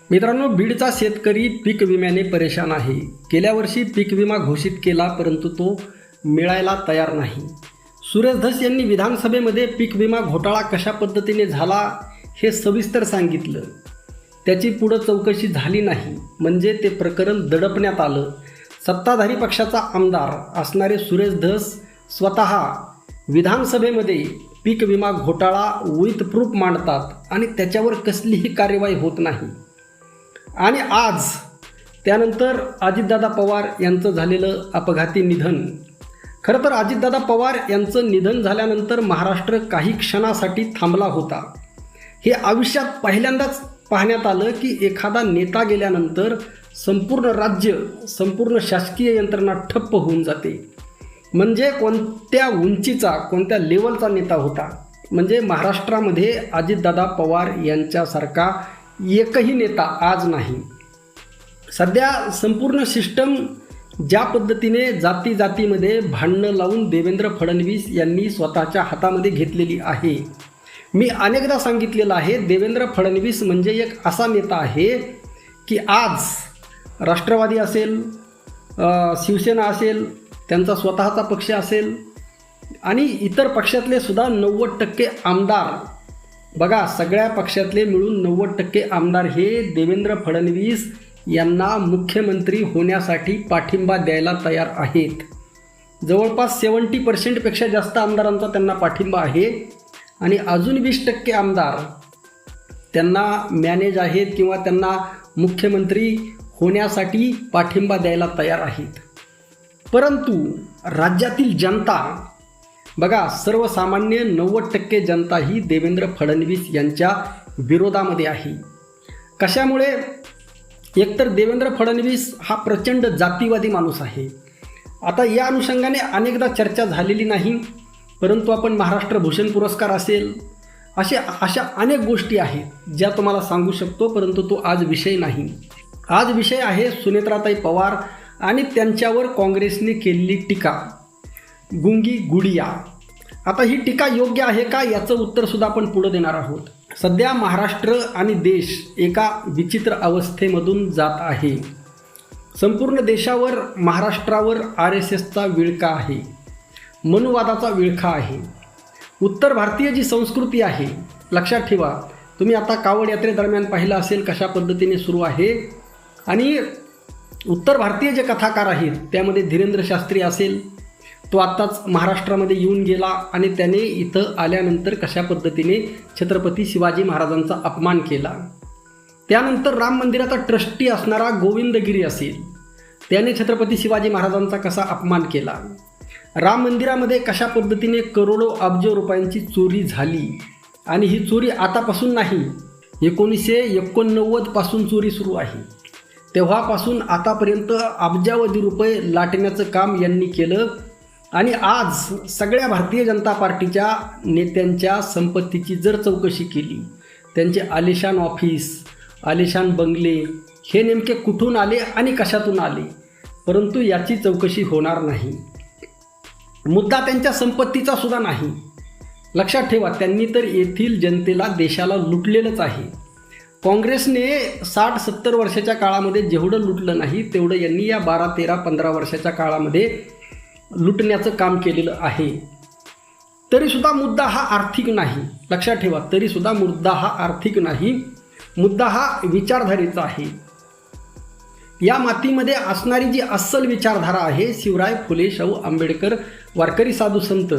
मित्रांनो, बीडचा शेतकरी पीक विम्याने परेशान आहे. गेल्या वर्षी पीक विमा घोषित केला, परंतु तो मिळायला तयार नाही. सुरेश धस यांनी विधानसभेमध्ये पीक विमा घोटाळा कशा पद्धतीने झाला हे सविस्तर सांगितलं. त्याची पुढं चौकशी झाली नाही, म्हणजे ते प्रकरण दडपण्यात आलं. सत्ताधारी पक्षाचा आमदार असणारे सुरेश धस स्वतः विधानसभेमध्ये पीक विमा घोटाळा विथ प्रूफ मांडतात आणि त्याच्यावर कसलीही कार्यवाही होत नाही. आणि आज त्यानंतर अजितदादा पवार यांचं झालेलं अपघाती निधन. खरं तर अजितदादा पवार यांचं निधन झाल्यानंतर महाराष्ट्र काही क्षणासाठी थांबला होता. हे आयुष्यात पहिल्यांदाच पाहण्यात आलं की एखादा नेता गेल्यानंतर संपूर्ण राज्य, संपूर्ण शासकीय यंत्रणा ठप्प होऊन जाते. म्हणजे कोणत्या उंचीचा, कोणत्या लेवलचा नेता होता. म्हणजे महाराष्ट्रामध्ये अजितदादा पवार यांच्यासारखा एकही नेता आज नाही. सध्या संपूर्ण सिस्टम ज्या पद्धतीने जाती जातीमध्ये भांडणं लावून देवेंद्र फडणवीस यांनी स्वतःच्या हातामध्ये घेतलेली आहे. मी अनेकदा सांगितलेलं आहे, देवेंद्र फडणवीस म्हणजे एक असा नेता आहे की आज राष्ट्रवादी असेल, शिवसेना असेल, त्यांचा स्वतःचा पक्ष असेल आणि इतर पक्षातले सुद्धा 90% आमदार, बघा सगळ्या पक्षातले मिळून 90% आमदार हे देवेंद्र फडणवीस यांना मुख्यमंत्री होण्यासाठी पाठिंबा द्यायला तयार आहेत. जवळपास 70% जास्त आमदारांचा त्यांना पाठिंबा आहे आणि अजून 20% आमदार त्यांना मॅनेज आहेत किंवा त्यांना मुख्यमंत्री होण्यासाठी पाठिंबा द्यायला तयार आहेत. परंतु राज्यातील जनता, बघा सर्वसामान्य 90% जनता ही देवेंद्र फडणवीस यांच्या विरोधामध्ये आहे. कशामुळे? एकतर देवेंद्र फडणवीस हा प्रचंड जातीवादी माणूस आहे. आता या अनुषंगाने अनेकदा चर्चा झालेली नाही, परंतु आपण महाराष्ट्र भूषण पुरस्कार असेल, अशा अनेक गोष्टी आहेत ज्या तुम्हाला सांगू शकतो, परंतु तो आज विषय नाही. आज विषय आहे सुनेत्राताई पवार आणि त्यांच्यावर काँग्रेसने केलेली टीका, गुंगी गुडिया. आता ही टीका योग्य आहे का याचं उत्तरसुद्धा आपण पुढं देणार आहोत. सध्या महाराष्ट्र आणि देश एका विचित्र अवस्थेमधून जात आहे. संपूर्ण देशावर, महाराष्ट्रावर RSSचा विळखा आहे, मनुवादाचा विळखा आहे. उत्तर भारतीय जी संस्कृती आहे, लक्षात ठेवा, तुम्ही आता कावड यात्रेदरम्यान पाहिलं असेल कशा पद्धतीने सुरू आहे. आणि उत्तर भारतीय जे कथाकार आहेत त्यामध्ये धीरेंद्र शास्त्री असेल, तो आत्ताच महाराष्ट्रामध्ये येऊन गेला आणि त्याने इथं आल्यानंतर कशा पद्धतीने छत्रपती शिवाजी महाराजांचा अपमान केला. त्यानंतर राम मंदिराचा ट्रस्टी असणारा गोविंद गिरी असेल, त्याने छत्रपती शिवाजी महाराजांचा कसा अपमान केला. राम मंदिरामध्ये कशा पद्धतीने करोडो अब्ज रुपयांची चोरी झाली. आणि ही चोरी आतापासून नाही, 1989 पासून चोरी सुरू आहे. तेव्हापासून आतापर्यंत अब्जावधी रुपये लाटण्याचं काम यांनी केलं. आणि आज सगळ्या भारतीय जनता पार्टीच्या नेत्यांच्या संपत्तीची जर चौकशी केली, त्यांचे आलिशान ऑफिस, आलिशान बंगले हे नेमके कुठून आले आणि कशातून आले, परंतु याची चौकशी होणार नाही. मुद्दा त्यांच्या संपत्तीचा सुद्धा नाही. लक्षात ठेवा, त्यांनी तर येथील जनतेला, देशाला लुटलेलंच आहे. काँग्रेसने 60-70 वर्षाच्या काळामध्ये जेवढं लुटलं नाही तेवढं यांनी या 12-13-15 वर्षाच्या काळामध्ये लुटण्याचं काम केलेलं आहे. तरीसुद्धा मुद्दा हा आर्थिक नाही. लक्षात ठेवा, तरीसुद्धा मुद्दा हा आर्थिक नाही, मुद्दा हा विचारधारेचा आहे. या मातीमध्ये असणारी जी अस्सल विचारधारा आहे, शिवराय फुले, शाहू आंबेडकर, वारकरी साधू संत,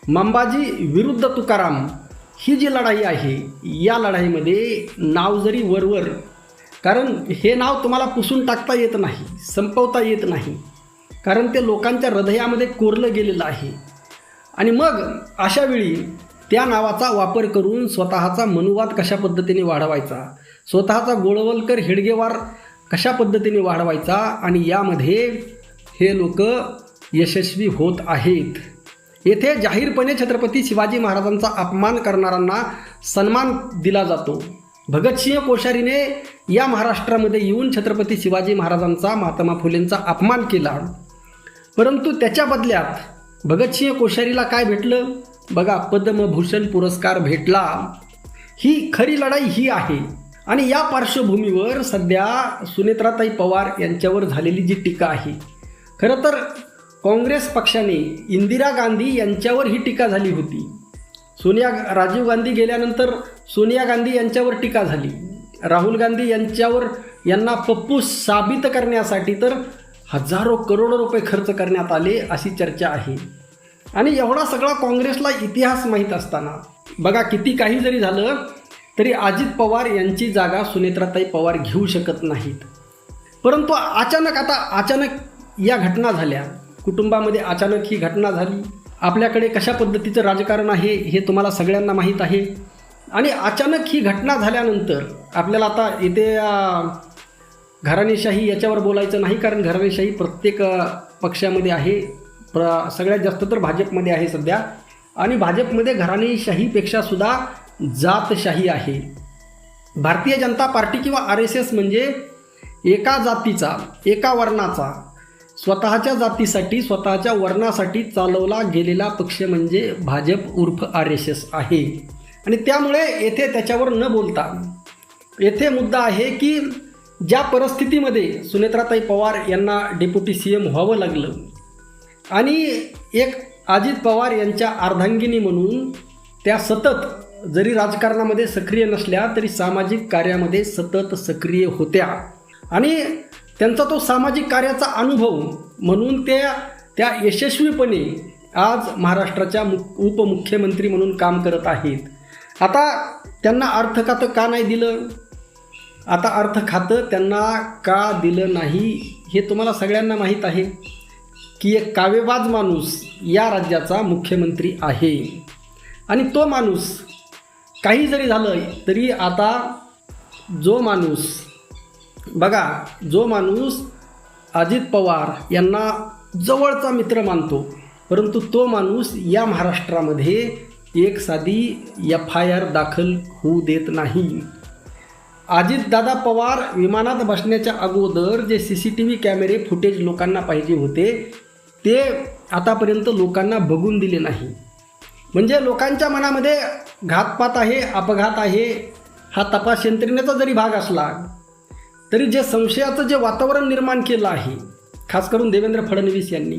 मंबाजी विरुद्ध तुकाराम, ही जी लढाई आहे, या लढाईमध्ये नाव जरी वरवर, कारण हे नाव तुम्हाला पुसून टाकता येत नाही, संपवता येत नाही, कारण ते लोकांच्या हृदयामध्ये कोरलं गेलेलं आहे. आणि मग अशा वेळी त्या नावाचा वापर करून स्वतःचा मनुवाद कशा पद्धतीने वाढवायचा, स्वतःचा गोळवलकर हेडगेवार कशा पद्धतीने वाढवायचा, आणि यामध्ये हे लोक यशस्वी होत आहेत. येथे जाहीरपणे छत्रपती शिवाजी महाराजांचा अपमान करणाऱ्यांना सन्मान दिला जातो. भगतसिंह कोश्यारीने या महाराष्ट्रामध्ये येऊन छत्रपती शिवाजी महाराजांचा, महात्मा फुलेंचा अपमान केला, परंतु त्याच्या बदल्यात भगतसिंह कोश्यारीला काय भेटलं? बघा, पद्मभूषण पुरस्कार भेटला. ही खरी लढाई ही आहे. आणि या पार्श्वभूमीवर सध्या सुनेत्राताई पवार यांच्यावर झालेली जी टीका आहे, खरं तर काँग्रेस पक्षाने इंदिरा गांधी यांच्यावर ही टीका झाली होती. राजीव गांधी गेल्यानंतर सोनिया गांधी यांच्यावर टीका झाली. राहुल गांधी यांना पप्पू साबित करण्यासाठी तर हजारो करोडो रुपये खर्च करण्यात आले अशी चर्चा आहे. आणि एवढा सगळा काँग्रेसला इतिहास माहीत असताना बघा, किती काही जरी झालं तरी अजित पवार यांची जागा सुनेत्राताई पवार घेऊ शकत नाहीत. परंतु अचानक या घटना झाल्या, कुटुंबामध्ये अचानक ही घटना झाली. आपल्याकडे कशा पद्धतीचं राजकारण आहे हे तुम्हाला सगळ्यांना माहीत आहे. आणि अचानक ही घटना झाल्यानंतर आपल्याला आता इथे घराणेशाही याच्यावर बोलायचं नाही, कारण घराणेशाही प्रत्येक पक्षामध्ये आहे. सगळ्यात जास्त तर भाजपमध्ये आहे सध्या. आणि भाजपमध्ये घराणेशाहीपेक्षा सुद्धा जातशाही आहे. भारतीय जनता पार्टी किंवा RSS म्हणजे एका जातीचा, एका वर्णाचा, स्वतःच्या जातीसाठी, स्वतःच्या वर्णासाठी चालवला गेलेला पक्ष म्हणजे भाजप उर्फ RSS आहे. आणि त्यामुळे येथे त्याच्यावर न बोलता येथे मुद्दा आहे की ज्या परिस्थितीमध्ये सुनेत्राताई पवार यांना डेप्युटी CM व्हावं लागलं आणि एक अजित पवार यांच्या अर्धांगिनी म्हणून त्या सतत, जरी राजकारणामध्ये सक्रिय नसल्या तरी सामाजिक कार्यामध्ये सतत सक्रिय होत्या. आणि त्यांचा तो सामाजिक कार्याचा अनुभव म्हणून त्या यशस्वीपणे आज महाराष्ट्राच्या उपमुख्यमंत्री म्हणून काम करत आहेत. आता त्यांना अर्थ खातं का नाही दिलं? आता अर्थ खातं त्यांना का दिलं नाही हे तुम्हाला सगळ्यांना माहीत आहे की एक कावेबाज माणूस या राज्याचा मुख्यमंत्री आहे. आणि तो माणूस, काही जरी झालं तरी आता जो माणूस अजित पवार यांना जवळचा मित्र मानतो, परंतु तो माणूस या महाराष्ट्रामध्ये एक साधी FIR दाखल होऊ देत नाही. अजितदादा पवार विमानात बसण्याच्या अगोदर जे CCTV कॅमेरे फुटेज लोकांना पाहिजे होते ते आतापर्यंत लोकांना बघून दिले नाही. म्हणजे लोकांच्या मनामध्ये घातपात आहे, अपघात आहे, हा तपास यंत्रणेचा जरी भाग असला तरी जे संशयाचं जे वातावरण निर्माण केलं आहे, खास करून देवेंद्र फडणवीस यांनी,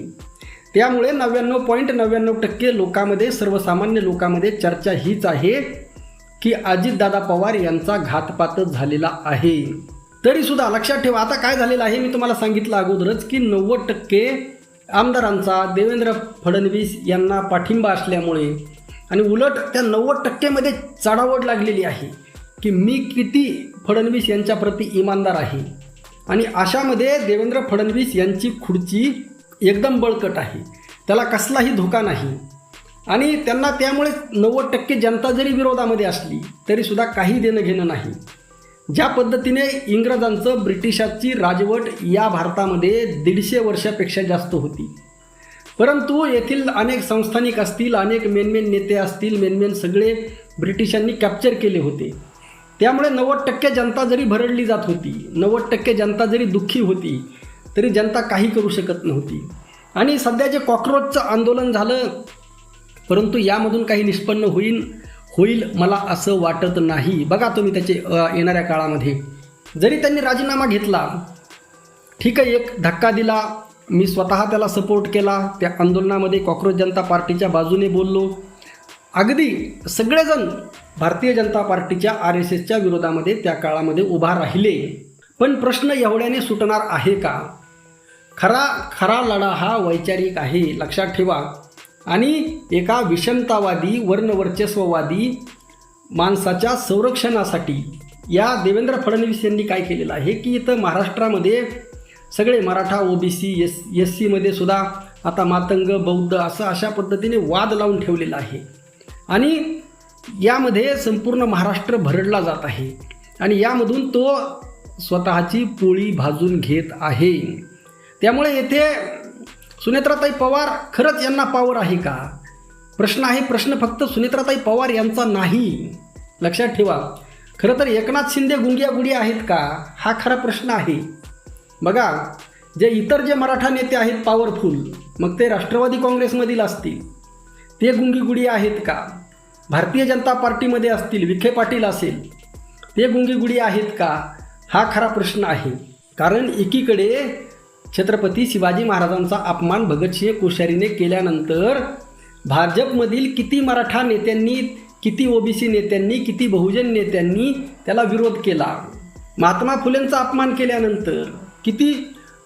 त्यामुळे 99.99% लोकांमध्ये, सर्वसामान्य लोकांमध्ये चर्चा हीच आहे की अजितदादा पवार यांचा घातपातच झालेला आहे. तरीसुद्धा लक्षात ठेवा, आता काय झालेलं आहे मी तुम्हाला सांगितलं अगोदरच की 90% आमदारांचा देवेंद्र फडणवीस यांना पाठिंबा असल्यामुळे आणि उलट त्या 90%मध्ये चढाओढ लागलेली आहे की मी किती फडणवीस यांच्याप्रती इमानदार आहे. आणि अशामध्ये देवेंद्र फडणवीस यांची खुर्ची एकदम बळकट आहे, त्याला कसलाही धोका नाही. आणि त्यांना त्यामुळे 90% जनता जरी विरोधामध्ये असली तरीसुद्धा काही देणं घेणं नाही. ज्या पद्धतीने इंग्रजांचं, ब्रिटिशांची राजवट या भारतामध्ये 150 वर्षापेक्षा जास्त होती, परंतु येथील अनेक संस्थानिक असतील, अनेक मेन नेते असतील, मेन सगळे ब्रिटिशांनी कॅप्चर केले होते. त्यामुळे 90% जनता जरी भरडली जात होती, 90% जनता जरी दुःखी होती, तरी जनता काही करू शकत नव्हती. आणि सध्या जे कॉकरोचचं आंदोलन झालं, परंतु यामधून काही निष्पन्न होईल मला असं वाटत नाही. बघा तुम्ही त्याचे येणाऱ्या काळामध्ये जरी त्यांनी राजीनामा घेतला, ठीक आहे, एक धक्का दिला, मी स्वतः त्याला सपोर्ट केला, त्या आंदोलनामध्ये कॉकरोच जनता पार्टीच्या बाजूने बोललो, अगदी सगळेजण भारतीय जनता पार्टीच्या RSSच्या विरोधामध्ये त्या काळामध्ये उभा राहिले. पण प्रश्न एवढ्याने सुटणार आहे का? खरा लढा हा वैचारिक आहे, लक्षात ठेवा. आणि एका विषमतावादी, वर्णवर्चस्ववादी माणसाच्या संरक्षणासाठी या देवेंद्र फडणवीस यांनी काय केलेलं आहे की इथं महाराष्ट्रामध्ये सगळे मराठा, OBC, SC मध्ये सुद्धा आता मातंग, बौद्ध असं अशा पद्धतीने वाद लावून ठेवलेला आहे. आणि यामध्ये संपूर्ण महाराष्ट्र भरडला जात आहे आणि यामधून तो स्वतःची पोळी भाजून घेत आहे. त्यामुळे येथे सुनेत्राताई पवार खरंच यांना पावर आहे का? प्रश्न फक्त सुनेत्राताई पवार यांचा नाही, लक्षात ठेवा. खरं तर एकनाथ शिंदे गुंग्या आहेत का, हा खरा प्रश्न आहे. बघा, इतर जे मराठा नेते आहेत पॉवरफुल, मग ते राष्ट्रवादी काँग्रेसमधील असतील, ते गुंगी आहेत का? भारतीय जनता पार्टीमध्ये असतील, विखे पाटील असेल, ते गुंगीगुडी आहेत का, हा खरा प्रश्न आहे. कारण एकीकडे छत्रपती शिवाजी महाराजांचा अपमान भगतसिंह कोश्यारीने केल्यानंतर भाजपमधील किती मराठा नेत्यांनी, किती ओबीसी नेत्यांनी, किती बहुजन नेत्यांनी त्याला विरोध केला. महात्मा फुलेंचा अपमान केल्यानंतर किती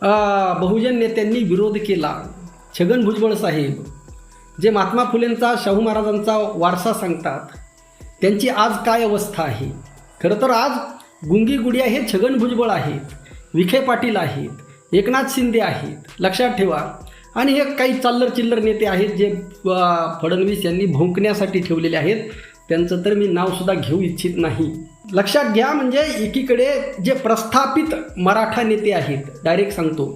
बहुजन नेत्यांनी विरोध केला. छगन भुजबळ साहेब जे महात्मा फुलेंचा, शाहू महाराजांचा वारसा सांगतात, त्यांची आज काय अवस्था आहे. खरं तर आज गुंगीगुडिया हे छगन भुजबळ आहेत, विखे पाटील आहेत, एकनाथ शिंदे आहेत, लक्षात ठेवा. आणि हे काही चाल्लर चिल्लर नेते आहेत जे फडणवीस यांनी भोंकण्यासाठी ठेवलेले आहेत. त्यांचं तर मी नावसुद्धा घेऊ इच्छित नाही. लक्षात घ्या, म्हणजे एकीकडे जे प्रस्थापित मराठा नेते आहेत, डायरेक्ट सांगतो,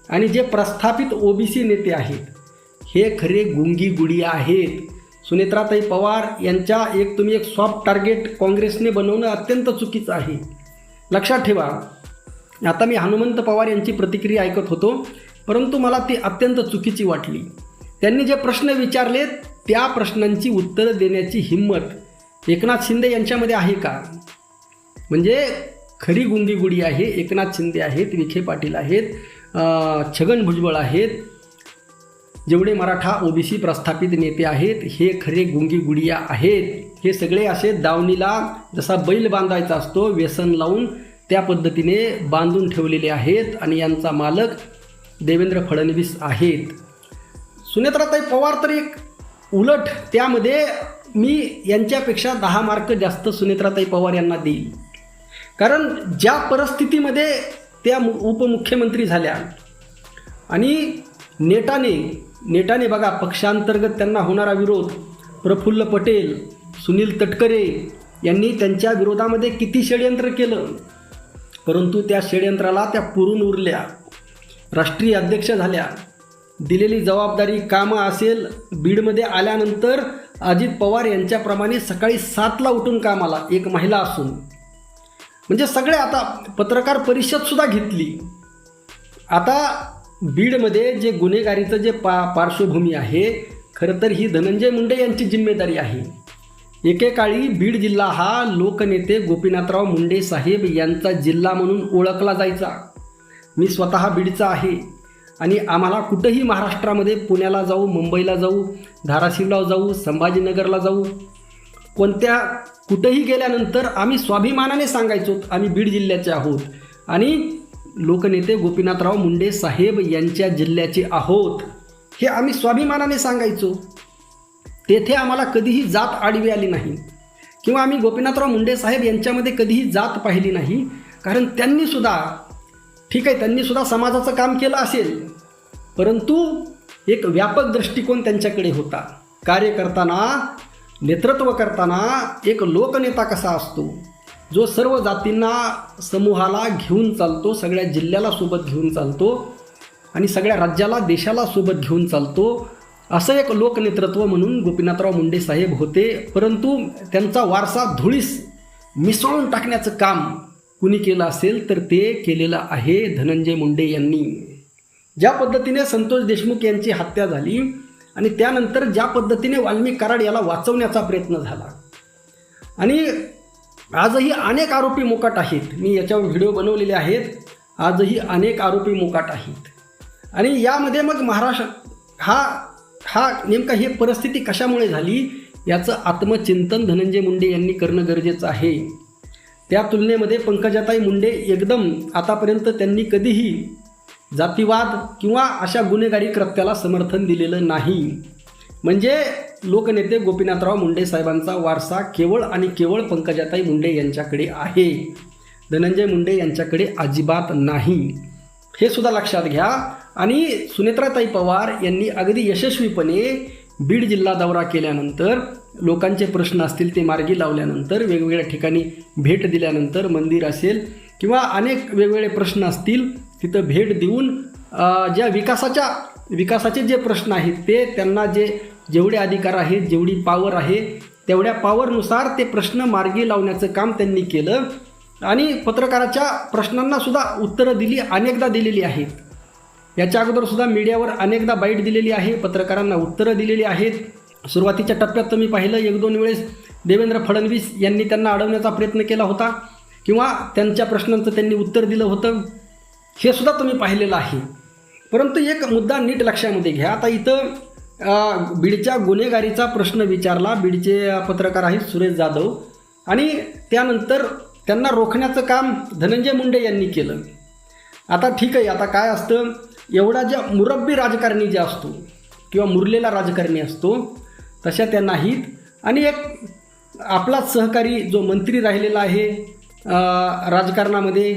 आणि जे प्रस्थापित ओबीसी नेते आहेत, हे खरे गुंगीगुडिया आहेत. सुनेत्राताई पवार यांच्या तुम्ही एक सॉफ्ट टार्गेट काँग्रेसने बनवणं अत्यंत चुकीचं आहे. लक्षात ठेवा. आता मी हनुमंत पवार यांची प्रतिक्रिया ऐकत होतो, परंतु मला ती अत्यंत चुकीची वाटली. त्यांनी जे प्रश्न विचारले त्या प्रश्नांची उत्तरं देण्याची हिंमत एकनाथ शिंदे यांच्यामध्ये आहे का? म्हणजे खरी गुंगीगुडी आहे. एकनाथ शिंदे आहेत, विखे पाटील आहेत, छगन भुजबळ आहेत, जेवढे मराठा ओबीसी प्रस्थापित नेते आहेत हे खरे गुंगीगुडिया आहेत. हे सगळे असे दावणीला जसा बैल बांधायचा असतो व्यसन लावून त्या पद्धतीने बांधून ठेवलेले आहेत आणि यांचा मालक देवेंद्र फडणवीस आहेत. सुनेत्राताई पवार तर एक उलट, त्यामध्ये मी यांच्यापेक्षा 10 मार्क जास्त सुनेत्राताई पवार यांना देईल. कारण ज्या परिस्थितीमध्ये त्या उपमुख्यमंत्री झाल्या आणि नेटाने बघा, पक्षांतर्गत त्यांना होणारा विरोध, प्रफुल्ल पटेल, सुनील तटकरे यांनी त्यांच्या विरोधामध्ये किती षडयंत्र केलं, परंतु त्या षडयंत्राला त्या पुरून उरल्या, राष्ट्रीय अध्यक्ष झाल्या. दिलेली जबाबदारी कामं असेल, बीडमध्ये आल्यानंतर अजित पवार यांच्याप्रमाणे सकाळी 7ला उठून कामाला, एक महिला असून. म्हणजे सगळे, आता पत्रकार परिषदसुद्धा घेतली. आता बीडमध्ये जे गुन्हेगारीचं जे पार्श्वभूमी आहे, खरं तर ही धनंजय मुंडे यांची जिम्मेदारी आहे. एकेकाळी बीड जिल्हा हा लोकनेते गोपीनाथराव मुंडे साहेब यांचा जिल्हा म्हणून ओळखला जायचा. मी स्वतः बीडचा आहे आणि आम्हाला कुठंही महाराष्ट्रामध्ये, पुण्याला जाऊ, मुंबईला जाऊ, धाराशिवला जाऊ, संभाजीनगरला जाऊ, कुठंही गेल्यानंतर आम्ही स्वाभिमानाने सांगायचो आम्ही बीड जिल्ह्याचे आहोत आणि लोकनेते गोपीनाथराव मुंडे साहेब यांच्या जिल्ह्याचे आहोत, हे आम्ही स्वाभिमानाने सांगायचो. तेथे आम्हाला कधीही जात आडवी आली नाही किंवा आम्ही गोपीनाथराव मुंडे साहेब यांच्यामध्ये कधीही जात पाहिली नाही. कारण त्यांनीसुद्धा, ठीक आहे, त्यांनीसुद्धा समाजाचं काम केलं असेल, परंतु एक व्यापक दृष्टिकोन त्यांच्याकडे होता. कार्य करताना, नेतृत्व करताना एक लोकनेता कसा असतो, जो सर्व जातींना, समूहाला घेऊन चालतो, सगळ्या जिल्ह्याला सोबत घेऊन चालतो आणि सगळ्या राज्याला, देशाला सोबत घेऊन चालतो, असं एक लोकनेतृत्व म्हणून गोपीनाथराव मुंडे साहेब होते. परंतु त्यांचा वारसा धुळीस मिसळून टाकण्याचं काम कुणी केलं असेल तर ते केलेलं आहे धनंजय मुंडे यांनी. ज्या पद्धतीने संतोष देशमुख यांची हत्या झाली आणि त्यानंतर ज्या पद्धतीने वाल्मिक कराड याला वाचवण्याचा प्रयत्न झाला आणि आजही अनेक आरोपी मोकाट आहेत. मी याच्यावर व्हिडिओ बनवलेले आहेत. आजही अनेक आरोपी मोकाट आहेत आणि यामध्ये मग महाराष्ट्र हा नेमका ही परिस्थिती कशामुळे झाली याचं आत्मचिंतन धनंजय मुंडे यांनी करणं गरजेचं आहे. त्या तुलनेमध्ये पंकजाताई मुंडे एकदम आतापर्यंत त्यांनी कधीही जातीवाद किंवा अशा गुन्हेगारी कृत्याला समर्थन दिलेलं नाही. म्हणजे लोकनेते गोपीनाथराव मुंडे साहेबांचा वारसा केवळ आणि केवळ पंकजाताई मुंडे यांच्याकडे आहे, धनंजय मुंडे यांच्याकडे अजिबात नाही. हे सुद्धा लक्षात घ्या. आणि सुनेत्राताई पवार यांनी अगदी यशस्वीपणे बीड जिल्हा दौरा केल्यानंतर, लोकांचे प्रश्न असतील ते मार्गी लावल्यानंतर, वेगवेगळ्या ठिकाणी भेट दिल्यानंतर, मंदिर असेल किंवा अनेक वेगवेगळे प्रश्न असतील तिथं भेट देऊन ज्या विकासाचे जे प्रश्न आहेत ते त्यांना जेवढे अधिकार आहेत, जेवढी पॉवर आहे, तेवढ्या पॉवरनुसार ते प्रश्न मार्गी लावण्याचं काम त्यांनी केलं. आणि पत्रकाराच्या प्रश्नांना सुद्धा उत्तरं अनेकदा दिलेली आहेत. याच्या अगोदरसुद्धा मीडियावर अनेकदा बाईट दिलेली आहे, पत्रकारांना उत्तरं दिलेली आहेत. सुरुवातीच्या टप्प्यात तर मी पाहिलं 1-2 वेळेस देवेंद्र फडणवीस यांनी त्यांना अडवण्याचा प्रयत्न केला होता, किंवा त्यांच्या प्रश्नांचं त्यांनी उत्तर दिलं होतं, हे सुद्धा तुम्ही पाहिलेलं आहे. परंतु एक मुद्दा नीट लक्षामध्ये घ्या. आता इथं बीडच्या गुन्हेगारीचा प्रश्न विचारला बीडचे पत्रकार आहेत सुरेश जाधव, आणि त्यानंतर त्यांना रोखण्याचं काम धनंजय मुंडे यांनी केलं. आता ठीक आहे, आता काय असतं, एवढा ज्या मुरब्बी राजकारणी जे असतो किंवा मुरलेला राजकारणी असतो तशा त्या नाहीत. आणि एक आपलाच सहकारी जो मंत्री राहिलेला आहे राजकारणामध्ये,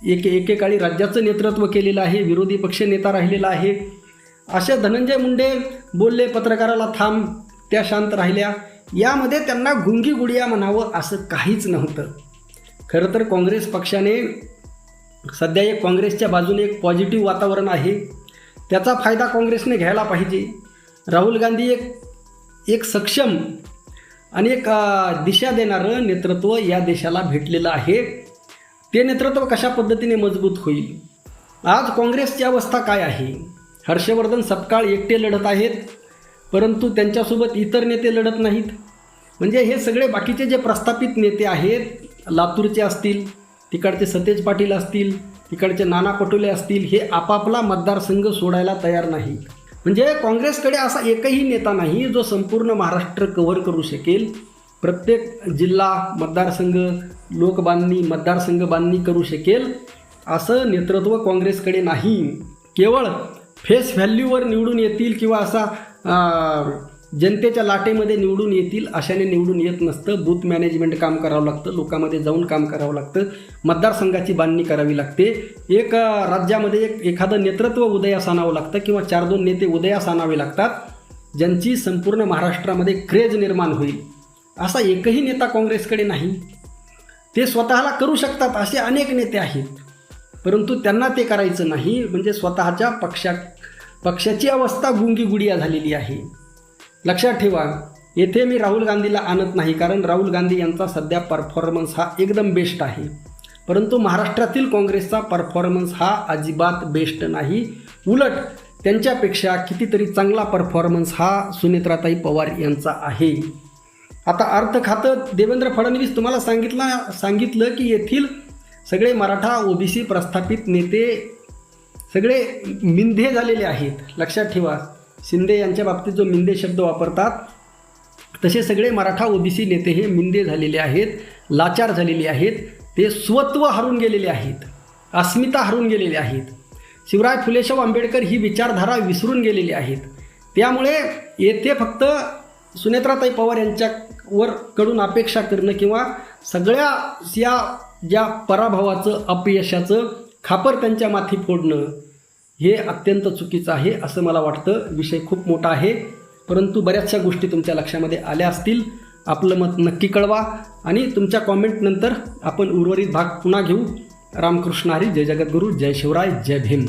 एकेकाळी राज्याचं नेतृत्व केलेलं आहे, विरोधी पक्ष नेता राहिलेला आहे, अशा धनंजय मुंडे बोलले पत्रकाराला थांब, त्या शांत राहिल्या. यामध्ये त्यांना गुंगी गुडिया म्हणावं असं काहीच नव्हतं. खरं तर काँग्रेस पक्षाने सध्या एक काँग्रेसच्या बाजूने एक पॉझिटिव्ह वातावरण आहे, त्याचा फायदा काँग्रेसने घ्यायला पाहिजे. राहुल गांधी एक सक्षम आणि एक दिशा देणारं नेतृत्व या देशाला भेटलेलं आहे. ते नेतृत्व कशा पद्धतीने मजबूत होईल. आज काँग्रेसची अवस्था काय आहे, हर्षवर्धन सपकाळ एकटे लढत आहेत, परंतु त्यांच्यासोबत इतर नेते लढत नाहीत. म्हणजे हे सगळे बाकीचे जे प्रस्थापित नेते आहेत, लातूरचे असतील, तिकडचे सतेज पाटील असतील, तिकडचे नाना पटोले असतील, हे आपापला मतदारसंघ सोडायला तयार नाहीत. म्हणजे काँग्रेसकडे असा एकही नेता नाही जो संपूर्ण महाराष्ट्र कव्हर करू शकेल, प्रत्येक जिल्हा मतदारसंघ लोकबांधणी मतदारसंघ बांधणी करू शकेल असं नेतृत्व काँग्रेसकडे नाही. केवळ फेस व्हॅल्यूवर निवडून येतील किंवा असा जनतेच्या लाटेमध्ये निवडून येतील अशाने निवडून येत नसतं. बूथ मॅनेजमेंट काम करावं लागतं, लोकांमध्ये जाऊन काम करावं लागतं, मतदारसंघाची बांधणी करावी लागते. एक राज्यामध्ये एखादं नेतृत्व उदयास आणावं लागतं किंवा 4-2 नेते उदयास आणावे लागतात, ज्यांची संपूर्ण महाराष्ट्रामध्ये क्रेज निर्माण होईल. असा एकही नेता काँग्रेसकडे नाही. ते स्वतःला करू शकतात असे अनेक नेते आहेत, परंतु त्यांना ते करायचं नाही. म्हणजे स्वतःच्या पक्षाची अवस्था गुंगी गुडिया झालेली आहे. लक्षात ठेवा, येथे मी राहुल गांधीला आणत नाही, कारण राहुल गांधी यांचा सध्या परफॉर्मन्स हा एकदम बेस्ट आहे, परंतु महाराष्ट्रातील काँग्रेसचा परफॉर्मन्स हा अजिबात बेस्ट नाही. उलट त्यांच्यापेक्षा कितीतरी चांगला परफॉर्मन्स हा सुनेत्राताई पवार यांचा आहे. आता अर्थ खातं देवेंद्र फडणवीस तुम्हाला सांगितलं की येथील सगळे मराठा ओबीसी प्रस्थापित नेते सगळे मिंधे झालेले आहेत. लक्षात ठेवा, शिंदे यांच्या बाबतीत जो मिंदे शब्द वापरतात तसे सगळे मराठा ओबीसी नेते हे मिंदे झालेले आहेत, लाचार झालेले आहेत, ते स्वत्व हरून गेलेले आहेत, अस्मिता हरून गेलेले आहेत. शिवराय फुलेशाह आंबेडकर ही विचारधारा विसरून गेलेली आहेत. त्यामुळे येथे फक्त सुनेत्राताई पवार यांच्यावर कडून अपेक्षा करणं किंवा सगळ्या या ज्या पराभवाचं अपयशाचं खापर त्यांच्या माथी फोडणं हे अत्यंत चुकीचं आहे असं मला वाटतं. विषय खूप मोठा आहे, परंतु बऱ्याचशा गोष्टी तुमच्या लक्षामध्ये आल्या असतील. आपलं मत नक्की कळवा आणि तुमच्या कॉमेंटनंतर आपण उर्वरित भाग पुन्हा घेऊ. रामकृष्ण हरी, जय जगद्गुरू, जय शिवराय, जय भीम.